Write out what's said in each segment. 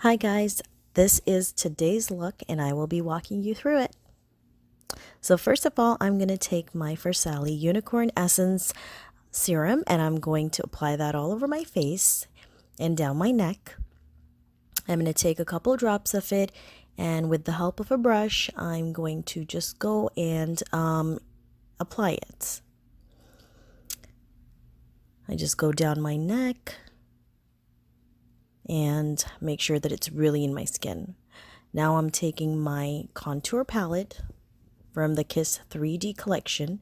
Hi guys, this is today's look and I will be walking you through it. So first of all, I'm going to take my Versali Unicorn Essence Serum and I'm going to apply that all over my face and down my neck. I'm going to take a couple drops of it and with the help of a brush, I'm going to just go and apply it. I just go down my neck and make sure that it's really in my skin. Now I'm taking my contour palette from the Kiss 3D collection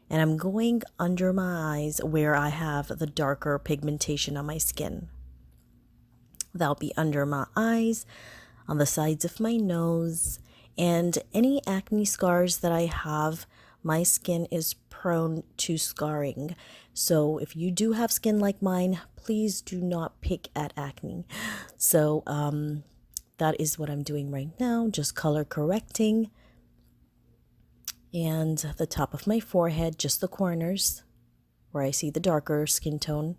and I'm going under my eyes where I have the darker pigmentation on my skin. That'll be under my eyes, on the sides of my nose, and any acne scars that I have. My skin is prone to scarring. So if you do have skin like mine, please do not pick at acne. So that is what I'm doing right now, just color correcting. And the top of my forehead, just the corners where I see the darker skin tone.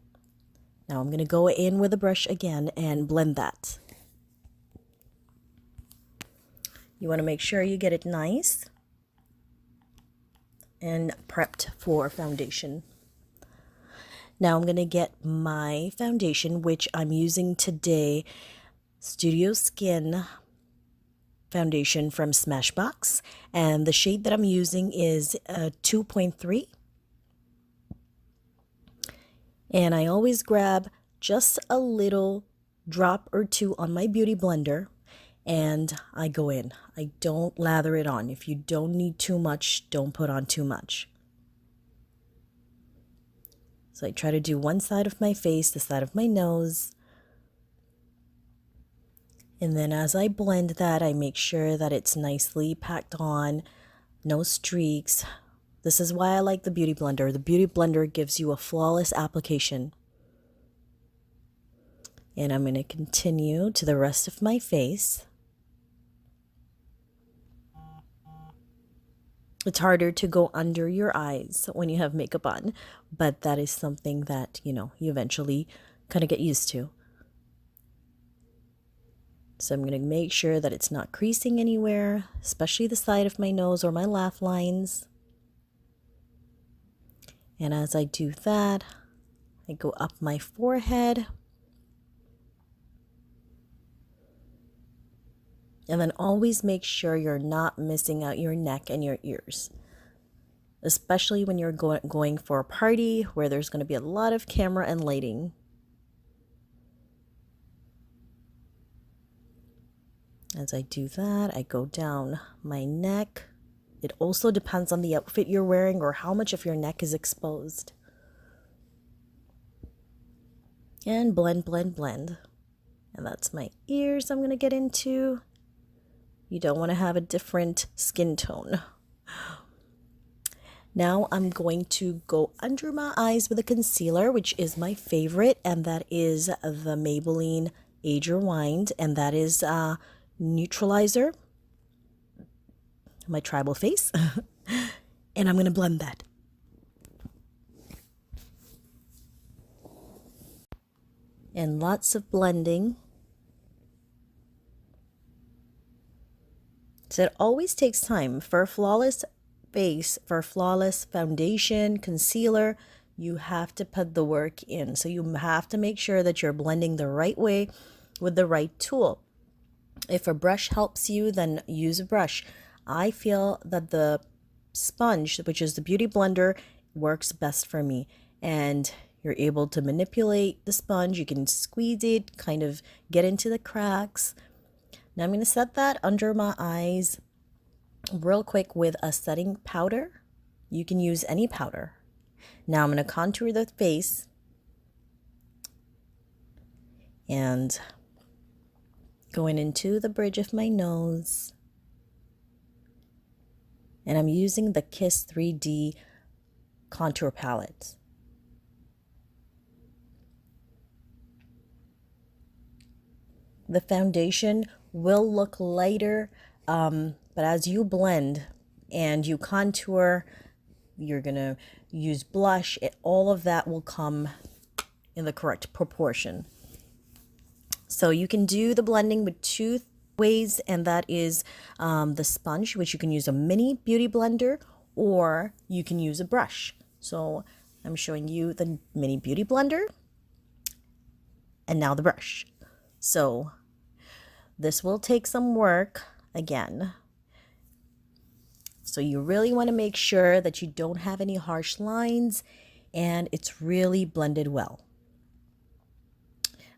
Now I'm going to go in with a brush again and blend that. You want to make sure you get it nice and prepped for foundation. Now I'm going to get my foundation, which I'm using today, Studio Skin foundation from Smashbox, and the shade that I'm using is 2.3. And I always grab just a little drop or two on my beauty blender and I go in. I don't lather it on. If you don't need too much, don't put on too much. So I try to do one side of my face, the side of my nose. And then as I blend that, I make sure that it's nicely packed on, no streaks. This is why I like the Beauty Blender. The Beauty Blender gives you a flawless application. And I'm going to continue to the rest of my face. It's harder to go under your eyes when you have makeup on, but that is something that, you eventually kind of get used to. So I'm going to make sure that it's not creasing anywhere, especially the side of my nose or my laugh lines. And as I do that, I go up my forehead. And then always make sure you're not missing out your neck and your ears, especially when you're going for a party where there's going to be a lot of camera and lighting. As I do that, I go down my neck. It also depends on the outfit you're wearing or how much of your neck is exposed. And blend, blend, blend. And that's my ears I'm going to get into. You don't want to have a different skin tone. Now I'm going to go under my eyes with a concealer, which is my favorite, and that is the Maybelline Age Rewind, and that is Neutralizer, my tribal face. And I'm going to blend that. And lots of blending. So it always takes time. For a flawless face, for a flawless foundation, concealer, you have to put the work in. So you have to make sure that you're blending the right way with the right tool. If a brush helps you, then use a brush. I feel that the sponge, which is the Beauty Blender, works best for me. And you're able to manipulate the sponge. You can squeeze it, kind of get into the cracks. Now I'm going to set that under my eyes real quick with a setting powder. You can use any powder. Now I'm going to contour the face and going into the bridge of my nose. And I'm using the Kiss 3D contour palette. The foundation will look lighter, but as you blend and you contour, you're going to use blush. All of that will come in the correct proportion. So you can do the blending with two ways, and that is the sponge, which you can use a mini beauty blender, or you can use a brush. So I'm showing you the mini beauty blender and now the brush. So this will take some work again. So you really want to make sure that you don't have any harsh lines and it's really blended well.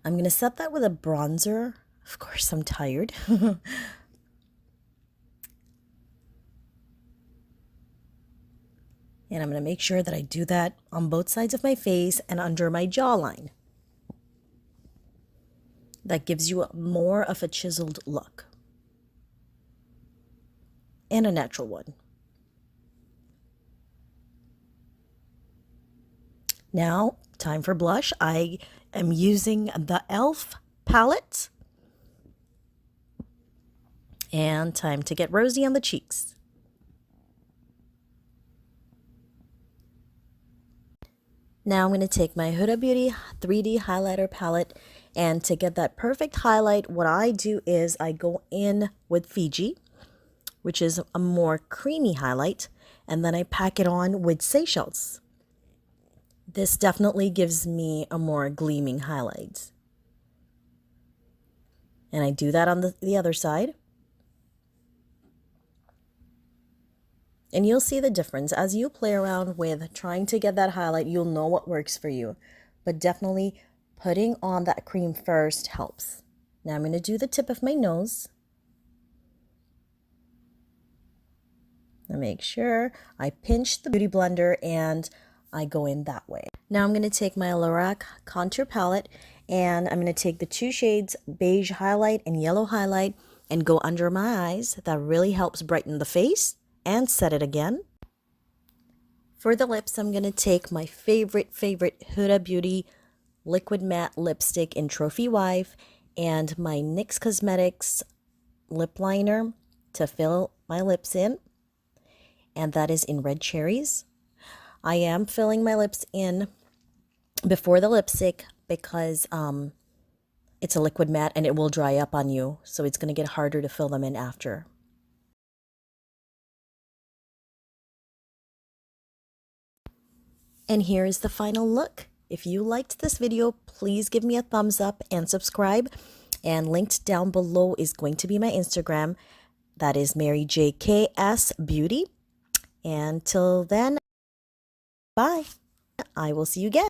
I'm going to set that with a bronzer. Of course, I'm tired. And I'm going to make sure that I do that on both sides of my face and under my jawline. That gives you more of a chiseled look and a natural one. Now, time for blush. I am using the e.l.f. palette. And time to get rosy on the cheeks. Now I'm going to take my Huda Beauty 3D highlighter palette, and to get that perfect highlight, what I do is I go in with Fiji, which is a more creamy highlight, and then I pack it on with Seychelles. This definitely gives me a more gleaming highlight. And I do that on the other side. And you'll see the difference. As you play around with trying to get that highlight, you'll know what works for you. But definitely putting on that cream first helps. Now I'm going to do the tip of my nose. And make sure I pinch the Beauty Blender and I go in that way. Now I'm going to take my Lorac contour palette and I'm going to take the two shades beige highlight and yellow highlight and go under my eyes. That really helps brighten the face and set it again. For the lips, I'm going to take my favorite Huda Beauty liquid matte lipstick in Trophy Wife and my NYX Cosmetics lip liner to fill my lips in, and that is in Red Cherries. I am filling my lips in before the lipstick because it's a liquid matte and it will dry up on you, so it's going to get harder to fill them in after. And here is the final look. If you liked this video, please give me a thumbs up and subscribe. And linked down below is going to be my Instagram. That is Mary JKS Beauty. And till then, bye. I will see you again.